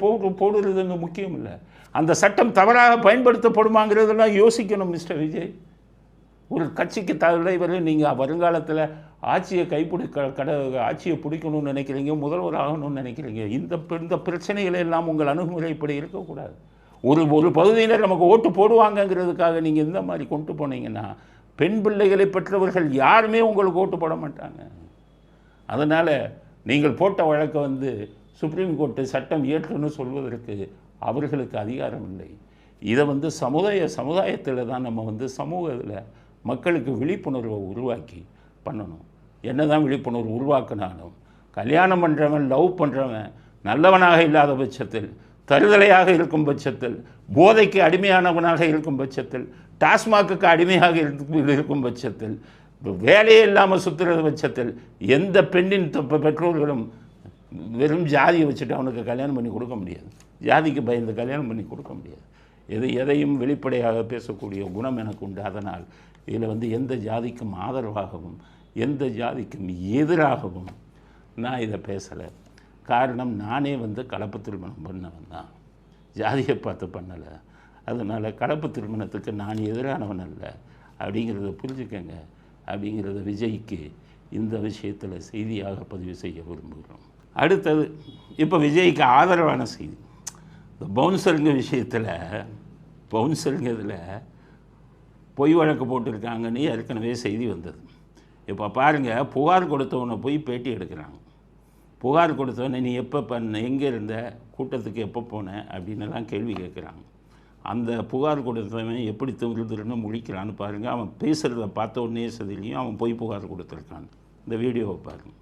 போடுறதுன்னு முக்கியம் இல்லை, அந்த சட்டம் தவறாக பயன்படுத்தப்படுமாங்கிறதெல்லாம் யோசிக்கணும் மிஸ்டர் விஜய். ஒரு கட்சிக்கு தலைவரை நீங்கள் வருங்காலத்தில் ஆட்சியை ஆட்சியை பிடிக்கணும்னு நினைக்கிறீங்க, முதல்வர் ஆகணும்னு நினைக்கிறீங்க. இந்த பிரச்சனைகளை எல்லாம் உங்கள் அணுகுமுறைப்படி இருக்கக்கூடாது. ஒரு பகுதியினர் நமக்கு ஓட்டு போடுவாங்கங்கிறதுக்காக நீங்கள் இந்த மாதிரி கொண்டு போனீங்கன்னா, பெண் பிள்ளைகளை பெற்றவர்கள் யாருமே உங்களுக்கு ஓட்டு போட மாட்டாங்க. அதனால் நீங்கள் போட்ட வழக்கை சுப்ரீம் கோர்ட்டு சட்டம் ஏற்றுன்னு சொல்வதற்கு அவர்களுக்கு அதிகாரம் இல்லை. இதை சமுதாயத்தில் தான் நம்ம சமூகத்தில் மக்களுக்கு விழிப்புணர்வை உருவாக்கி பண்ணணும். என்ன தான் விழிப்புணர்வு உருவாக்கினாலும், கல்யாணம் பண்ணுறவன் லவ் பண்ணுறவன் நல்லவனாக இல்லாத பட்சத்தில், தருதலையாக இருக்கும் பட்சத்தில், போதைக்கு அடிமையானவனாக இருக்கும் பட்சத்தில், டாஸ்மாக்கு அடிமையாக இருக்கும் பட்சத்தில், வேலையே இல்லாமல் சுற்றுறது பட்சத்தில், எந்த பெண்ணின் பெற்றோர்களும் வெறும் ஜாதியை வச்சுட்டு அவனுக்கு கல்யாணம் பண்ணி கொடுக்க முடியாது. ஜாதிக்கு பயந்து கல்யாணம் பண்ணி கொடுக்க முடியாது. எதையும் வெளிப்படையாக பேசக்கூடிய குணம் எனக்கு உண்டு. அதனால் இதில் எந்த ஜாதிக்கும் ஆதரவாகவும் எந்த ஜாதிக்கும் எதிராகவும் நான் இதை பேசலை. காரணம், நானே கலப்பு திருமணம் பண்ணவன் தான், ஜாதியை பார்த்து பண்ணலை. அதனால் கலப்பு திருமணத்துக்கு நான் எதிரானவன் அல்ல அப்படிங்கிறத புரிஞ்சுக்கங்க. அப்படிங்கிறத விஜய்க்கு இந்த விஷயத்தில் செய்தியாக பதிவு செய்ய விரும்புகிறோம். அடுத்தது, இப்போ விஜய்க்கு ஆதரவான செய்தி. இந்த பவுன்சருங்க விஷயத்தில், பவுன்சருங்க இதில் பொய் வழக்கு போட்டிருக்காங்கன்னு ஏற்கனவே செய்தி வந்தது. இப்போ பாருங்கள், புகார் கொடுத்தவனை போய் பேட்டி எடுக்கிறாங்க. புகார் கொடுத்தவனை நீ எப்போ எங்கே இருந்த, கூட்டத்துக்கு எப்போ போனேன் அப்படின்னுலாம் கேள்வி கேட்குறாங்க. அந்த புகார் கொடுத்தவன் எப்படி திருன்னு முழிக்கிறான்னு பாருங்கள். அவன் பேசுகிறத பார்த்த உடனே சதிலையும் அவன் போய் புகார் கொடுத்துருக்கான். இந்த வீடியோவை பாருங்கள்.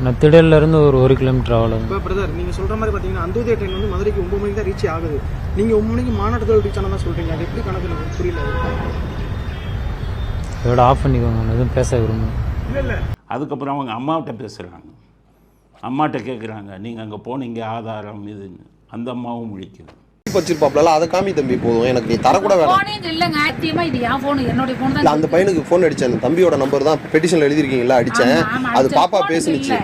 நான் திடல்லேருந்து ஒரு 1 கிலோமீட்டர் ஆகலாம். இப்போ பிரதர், நீங்கள் சொல்கிற மாதிரி பார்த்தீங்கன்னா அந்தோதய ட்ரெயின் மதுரைக்கு 9 மணிக்கு தான் ரீச் ஆகுது. நீங்கள் 9 மணிக்கு மாநாட்டத்தோடு ரீச் ஆனால் தான் சொல்கிறீங்க. அது எப்படி கணக்கு புரியல. இதோட ஆஃப் பண்ணிக்கோங்க, நான் எதுவும் பேச விரும்புகிறேன். இல்லை அதுக்கப்புறம் அவங்க அம்மாவிட்ட பேசுகிறாங்க. அம்மாட்ட கேட்குறாங்க, நீங்கள் அங்கே போனீங்க ஆதாரம் இதுன்னு. அந்த அம்மாவும் முழிக்குது. வச்சிருப்பாப்ல, அதை காமி தம்பி போதும், எனக்கு நீ தரக்கூட வேணாம். இல்லங்க, ஆக்டிவா இது என் போன், என்னோட போன் தான். அந்த பையனுக்கு போன் அடிச்சேன், தம்பியோட நம்பர் தான் பெட்டிஷன்ல எழுதிருக்கீங்களா, அடிச்சேன். அது பாப்பா பேசுனுச்சு.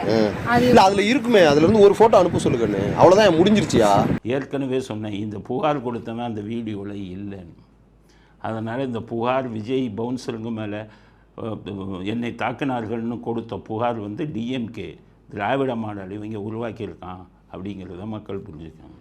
இல்ல அதுல இருக்குமே, அதுல இருந்து ஒரு போட்டோ அனுப்ப சொல்லுங்கன்னு. அவ்வளவுதான், முடிஞ்சிருச்சியா? ஏற்கனவே சொன்னேன், இந்த புகார் கொடுத்தவன் அந்த வீடியோவில் இல்லைன்னு. அதனால் இந்த புகார் விஜய் பவுன்சருங்க மேலே என்னை தாக்கினார்கள்னு கொடுத்த புகார் டிஎம்கே திராவிட மாடல் இவங்க உருவாக்கியிருக்கான் அப்படிங்கிறத மக்கள் புரிஞ்சுக்காங்க.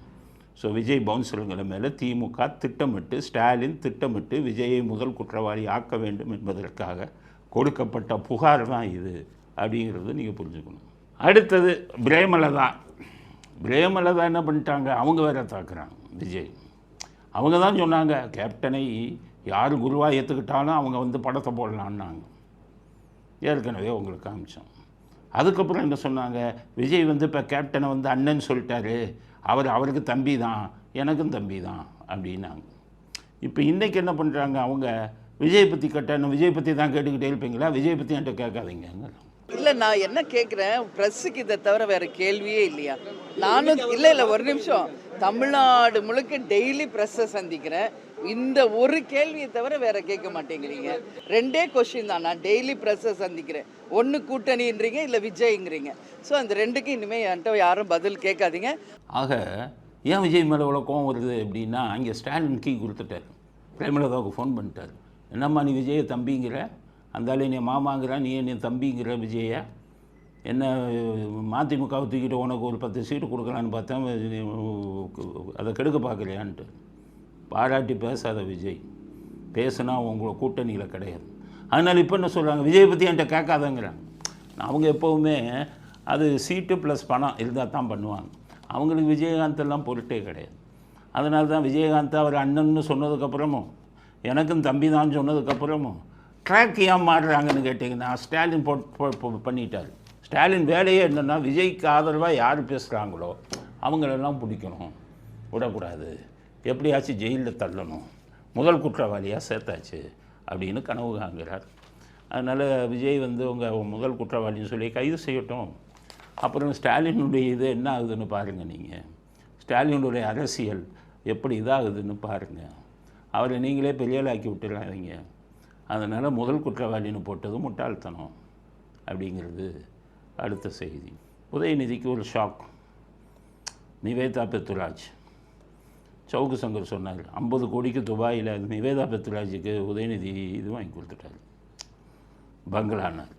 ஸோ விஜய் பவுன்சருங்களை மேலே திமுக திட்டமிட்டு, ஸ்டாலின் திட்டமிட்டு விஜயை முதல் குற்றவாளி ஆக்க வேண்டும் என்பதற்காக கொடுக்கப்பட்ட புகார் தான் இது அப்படிங்கிறது நீங்கள் புரிஞ்சுக்கணும். அடுத்தது பிரேமலதா. பிரேமலதா என்ன பண்ணிட்டாங்க, அவங்க வேற தாக்குறாங்க விஜய். அவங்க தான் சொன்னாங்க கேப்டனை யார் குருவாக ஏற்றுக்கிட்டாலும் அவங்க வந்து படத்தை போடலான்னாங்க. ஏற்கனவே உங்களுக்கு காமிச்சோம். அதுக்கப்புறம் என்ன சொன்னாங்க, விஜய் வந்து இப்போ கேப்டனை வந்து அண்ணன் சொல்லிட்டாரு, அவருக்கு தம்பி தான், எனக்கும் தம்பி தான் அப்படின்னாங்க. இப்போ இன்றைக்கி என்ன பண்ணுறாங்க, அவங்க விஜய் பற்றி கேட்டேன், விஜய் பற்றி தான் கேட்டுக்கிட்டே இருப்பீங்களா, விஜய் பற்றி என்கிட்ட கேட்காதீங்க. இல்லை, நான் என்ன கேட்குறேன், ப்ரெஸ்ஸுக்கு இதை தவிர வேறு கேள்வியே இல்லையா? நானும் இல்லை ஒரு நிமிஷம், தமிழ்நாடு முழுக்க டெய்லி ப்ரெஸ்ஸை சந்திக்கிறேன். இந்த ஒரு கேள்வியை தவிர வேற கேட்க மாட்டேங்கிறீங்க. 2 கொஸ்டின் தான். நான் டெய்லி ப்ரெஸ்ஸை சந்திக்கிறேன். ஒன்று கூட்டணின்றீங்க, இல்லை விஜய்ங்கிறீங்க. ஸோ அந்த 2க்கும் இனிமேல் என்கிட்ட யாரும் பதில் கேட்காதீங்க. ஆக ஏன் விஜய் மேலே இவ்வளோ கோவம் வருது அப்படின்னா, அங்கே ஸ்டாலின் கீ கொடுத்துட்டார். பிரேமலதாவுக்கு ஃபோன் பண்ணிட்டார். என்னம்மா நீ விஜயை தம்பிங்கிற, அந்தாலே நீ மாமாங்கிற, நீ என்ன தம்பிங்கிற விஜயை, என்ன மதிமுகவை தூக்கிட்டு உனக்கு ஒரு 10 சீட்டு கொடுக்கலான்னு பார்த்தேன், அதை கெடுக்க பார்க்குறியான்ட்டு. பாராட்டி பேசாத விஜய், பேசுனா உங்களை கூட்டணியில் கிடையாது. அதனால் இப்போ என்ன சொல்கிறாங்க, விஜய் பற்றி என்கிட்ட கேட்காதங்கிறாங்க. அவங்க எப்போவுமே அது சீட்டு ப்ளஸ் பணம் இருந்தால் தான் பண்ணுவாங்க. அவங்களுக்கு விஜயகாந்தெல்லாம் பொருட்டே கிடையாது. அதனால தான் விஜயகாந்த் அவர் அண்ணன்னு சொன்னதுக்கப்புறமும், எனக்கும் தம்பி தான் சொன்னதுக்கப்புறமும் ட்ராக் ஏன் மாறுறாங்கன்னு கேட்டிங்கன்னா, ஸ்டாலின் பண்ணிட்டார். ஸ்டாலின் வேலையே என்னென்னா, விஜய்க்கு ஆதரவாக யார் பேசுகிறாங்களோ அவங்களெல்லாம் பிடிக்கணும், விடக்கூடாது, எப்படியாச்சும் ஜெயிலில் தள்ளணும், முதல் குற்றவாளியாக சேர்த்தாச்சு அப்படின்னு கனவு காண்கிறார். அதனால் விஜய் வந்து உங்கள் முதல் குற்றவாளின்னு சொல்லி கைது செய்யட்டும். அப்புறம் ஸ்டாலினுடைய இது என்ன ஆகுதுன்னு பாருங்கள். நீங்கள் ஸ்டாலினுடைய அரசியல் எப்படி இதாகுதுன்னு பாருங்கள். அவரை நீங்களே பெரியாளாக்கி விட்டுறாதீங்க. அதனால் முதல் குற்றவாளின்னு போட்டது முட்டாள்தனம் அப்படிங்கிறது அடுத்த செய்தி. உதயநிதிக்கு ஒரு ஷாக். நிவேதா பெத்துராஜ், சவுக்கு சங்கர் சொன்னார் 50 கோடிக்கு துபாயில் நிவேதா பெத்துராஜுக்கு உதயநிதி இது வாங்கி கொடுத்துட்டார், பங்களானார்.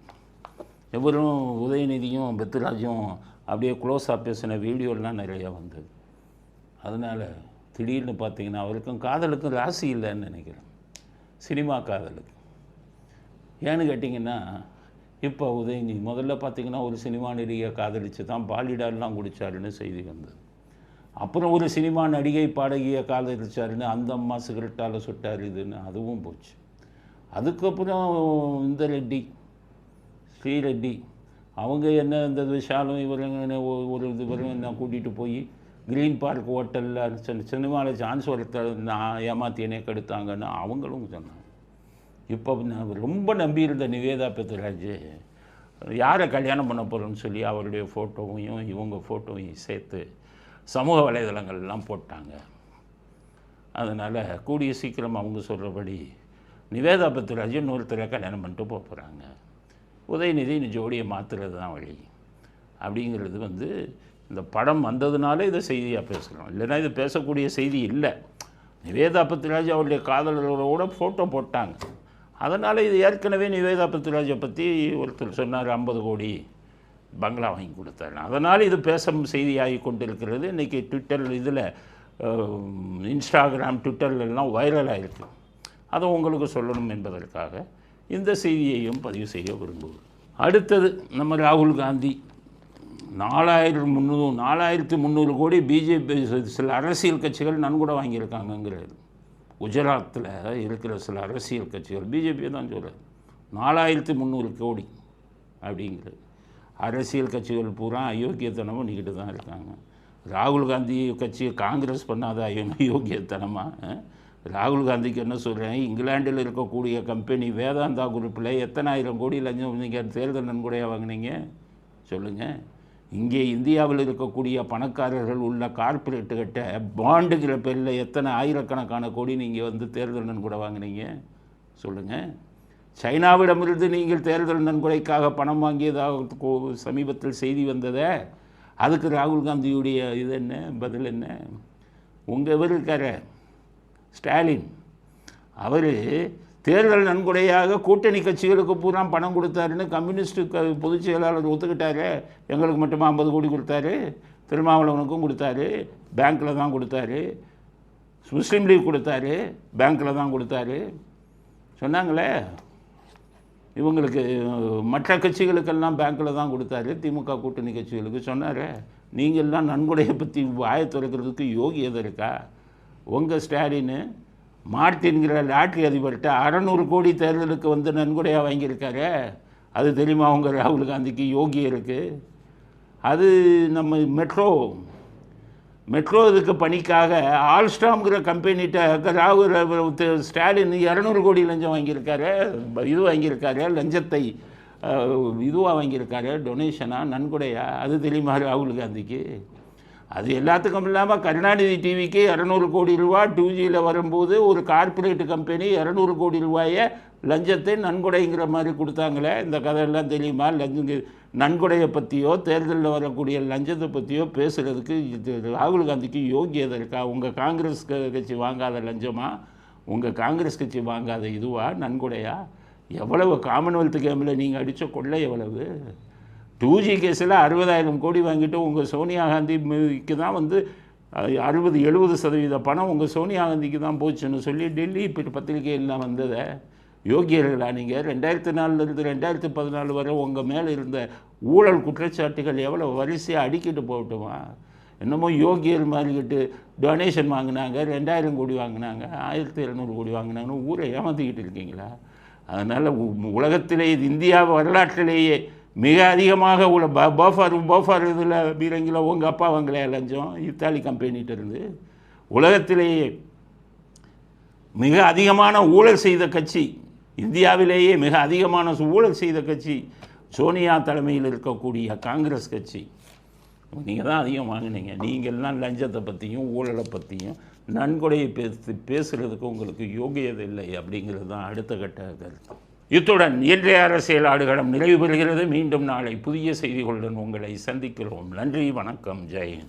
எவரும் உதயநிதியும் பெத்துராஜும் அப்படியே க்ளோஸாக பேசின வீடியோலாம் நிறையா வந்தது. அதனால் திடீர்னு பார்த்தீங்கன்னா அவருக்கும் காதலுக்கும் ராசி இல்லைன்னு நினைக்கிறேன், சினிமா காதலுக்கு. ஏன்னு கேட்டிங்கன்னா, இப்போ உதயநிதி முதல்ல பார்த்திங்கன்னா ஒரு சினிமா நடிகை காதலித்து தான் பாலிடார்லாம் குடித்தாருன்னு செய்தி வந்தது. அப்புறம் ஒரு சினிமா நடிகை பாடகியை காதலிச்சாருன்னு அந்த அம்மா சிகரெட்டால் சுட்டார் இதுன்னு அதுவும் போச்சு. அதுக்கப்புறம் இந்த ரெட்டி, ஸ்ரீரெட்டி, அவங்க என்ன இந்த விஷாலும் இவருங்க ஒரு இது வரும் என்ன கூட்டிகிட்டு போய் க்ரீன் பார்க் ஹோட்டலில் சினிமாவில் சான்ஸ் ஒருத்தர் நான் ஏமாத்தியனே கெடுத்தாங்கன்னு அவங்களும் சொன்னாங்க. இப்போ நான் ரொம்ப நம்பியிருந்த நிவேதா பெத்துராஜ் யாரை கல்யாணம் பண்ண போகிறோன்னு சொல்லி அவருடைய ஃபோட்டோவையும் இவங்க ஃபோட்டோவையும் சேர்த்து சமூக வலைதளங்கள்லாம் போட்டாங்க. அதனால் கூடிய சீக்கிரம் அவங்க சொல்கிறபடி நிவேதா பெத்துராஜ் இன்னொருத்தரை கல்யாணம் பண்ணிட்டு போகிறாங்க. உதயநிதி இந்த ஜோடியை மாற்றுறது தான் வழி அப்படிங்கிறது வந்து இந்த படம் வந்ததுனால இதை செய்தியாக பேசுகிறோம். இல்லைன்னா இது பேசக்கூடிய செய்தி இல்லை. நிவேதா பெத்துராஜ் அவருடைய காதலர்களோட ஃபோட்டோ போட்டாங்க. அதனால் இது ஏற்கனவே நிவேதா பெத்துராஜை பற்றி ஒருத்தர் சொன்னார் 50 கோடி பங்களா வாங்கி கொடுத்தாரு. அதனால் இது பேசும் செய்தியாகி கொண்டிருக்கிறது. இன்றைக்கி ட்விட்டர் இதில் இன்ஸ்டாகிராம் ட்விட்டர்லாம் வைரலாக இருக்குது. அதை உங்களுக்கு சொல்லணும் என்பதற்காக இந்த செய்தியையும் பதிவு செய்ய விரும்புகிறேன். அடுத்தது நம்ம ராகுல் காந்தி 4300 கோடி பிஜேபி சில அரசியல் கட்சிகள் நன்கொடை வாங்கியிருக்காங்கங்கிறது. குஜராத்தில் இருக்கிற சில அரசியல் கட்சிகள் பிஜேபியை தான் சொல்கிறது 4300 கோடி அப்படிங்கிறது. அரசியல் கட்சிகள் பூரா அயோக்கியத்தனம் பண்ணிக்கிட்டு தான் இருக்காங்க. ராகுல் காந்தி கட்சி காங்கிரஸ் பண்ணாத அயோக்கியத்தனமாக. ராகுல் காந்திக்கு என்ன சொல்கிறேன், இங்கிலாண்டில் இருக்கக்கூடிய கம்பெனி வேதாந்தா குரூப்பில் எத்தனை ஆயிரம் கோடி லஞ்சம் நீங்கள் தேர்தல் நன்கொடையாக வாங்கினீங்க சொல்லுங்கள். இங்கே இந்தியாவில் இருக்கக்கூடிய பணக்காரர்கள் உள்ள கார்ப்பரேட்டுக்கிட்ட பாண்டுங்கிற பேரில் எத்தனை ஆயிரக்கணக்கான கோடி நீங்கள் வந்து தேர்தல் நன்கொடை வாங்கினீங்க சொல்லுங்கள். சைனாவிடமிருந்து நீங்கள் தேர்தல் நன்கொடைக்காக பணம் வாங்கியதாக சமீபத்தில் செய்தி வந்ததே, அதுக்கு ராகுல் காந்தியுடைய இது என்ன பதில் என்ன? உங்கள் இவர் இருக்கார ஸ்டாலின், அவர் தேர்தல் நன்கொடையாக கூட்டணி கட்சிகளுக்கு பூரா பணம் கொடுத்தாருன்னு கம்யூனிஸ்ட் பொதுச் செயலாளர் ஒத்துக்கிட்டாரு. எங்களுக்கு மட்டுமா 50 கோடி கொடுத்தாரு, திருமாவளவனுக்கும் கொடுத்தாரு, பேங்க்கில் தான் கொடுத்தாரு, முஸ்லீம் லீக் கொடுத்தாரு, பேங்க்கில் தான் கொடுத்தாரு சொன்னாங்களே. இவங்களுக்கு மற்ற கட்சிகளுக்கெல்லாம் பேங்க்கில் தான் கொடுத்தாரு. திமுக கூட்டணி கட்சிகளுக்கு சொன்னார், நீங்கள்லாம் நன்கொடையை பற்றி வாயை திறக்கிறதுக்கு யோகியதை இருக்கா? உங்கள் ஸ்டாலின் மார்ட்டின்கிற லாட்ரி அதிபர்கிட்ட 600 கோடி தேர்தலுக்கு வந்து நன்கொடையாக வாங்கியிருக்காரு. அது தெரியுமா உங்கள் ராகுல் காந்திக்கு யோகி இருக்குது? அது நம்ம மெட்ரோ இதுக்கு பணிக்காக ஆல்ஸ்டாம்ங்கிற கம்பெனிகிட்ட ராகுல் ஸ்டாலின் 200 கோடி லஞ்சம் வாங்கியிருக்காரு. இது வாங்கியிருக்காரு, லஞ்சத்தை இதுவாக வாங்கியிருக்காரு, டொனேஷனாக, நன்கொடையா? அது தெரியுமா ராகுல் காந்திக்கு? அது எல்லாத்துக்கும் இல்லாமல் கருணாநிதி டிவிக்கு 200 கோடி ரூபா 2Gயில் வரும்போது ஒரு கார்ப்பரேட் கம்பெனி 200 கோடி ரூபாயை லஞ்சத்தை நன்கொடைங்கிற மாதிரி கொடுத்தாங்களே, இந்த கதையெல்லாம் தெரியுமா? நன்கொடையை பற்றியோ தேர்தலில் வரக்கூடிய லஞ்சத்தை பற்றியோ பேசுகிறதுக்கு ராகுல் காந்திக்கு யோகியதை இருக்கா? உங்கள் காங்கிரஸ் கட்சி வாங்காத லஞ்சமா? உங்கள் காங்கிரஸ் கட்சி வாங்காத இதுவா நன்கொடையா? எவ்வளவு காமன்வெல்த் கேமில் நீங்கள் அடித்த கொள்ளை எவ்வளவு? 2G கேஸில் 60,000 கோடி வாங்கிட்டு உங்கள் சோனியா காந்திக்கு தான் வந்து 60-70% பணம் உங்கள் சோனியா காந்திக்கு தான் போச்சுன்னு சொல்லி டெல்லி இப்போ பத்திரிகையெல்லாம் வந்ததை யோகியர்களா நீங்கள்? 2004 2014 வரை உங்கள் மேலே இருந்த ஊழல் குற்றச்சாட்டுகள் எவ்வளோ வரிசையாக அடிக்கிட்டு போகட்டுமா? என்னமோ யோகியர் மாதிரிக்கிட்டு டொனேஷன் வாங்கினாங்க, 2000 கோடி வாங்கினாங்க, 1700 கோடி வாங்கினாங்கன்னு ஊரை ஏமாற்றிக்கிட்டு இருக்கீங்களா? அதனால் உலகத்திலே இந்தியா வரலாற்றிலேயே மிக அதிகமாக போஃபார் இதில் பீரங்கில் உங்கள் அப்பா வாங்கலையா லஞ்சம் இத்தாலி கம்பெனிகிட்ட இருந்து? உலகத்திலேயே மிக அதிகமான ஊழல் செய்த கட்சி, இந்தியாவிலேயே மிக அதிகமான ஊழல் செய்த கட்சி சோனியா தலைமையில் இருக்கக்கூடிய காங்கிரஸ் கட்சி. நீங்கள் தான் அதிகம் வாங்கினீங்க. நீங்கள்லாம் லஞ்சத்தை பற்றியும் ஊழலை பற்றியும் நன்கொடையை பேசுகிறதுக்கு உங்களுக்கு யோகியது இல்லை அப்படிங்கிறது தான் அடுத்த கட்ட கருத்து. இத்துடன் இன்றைய அரசியல் ஆடுகளம் நிறைவு பெறுகிறது. மீண்டும் நாளை புதிய செய்திகளுடன் உங்களை சந்திக்கிறோம். நன்றி, வணக்கம், ஜெயன்.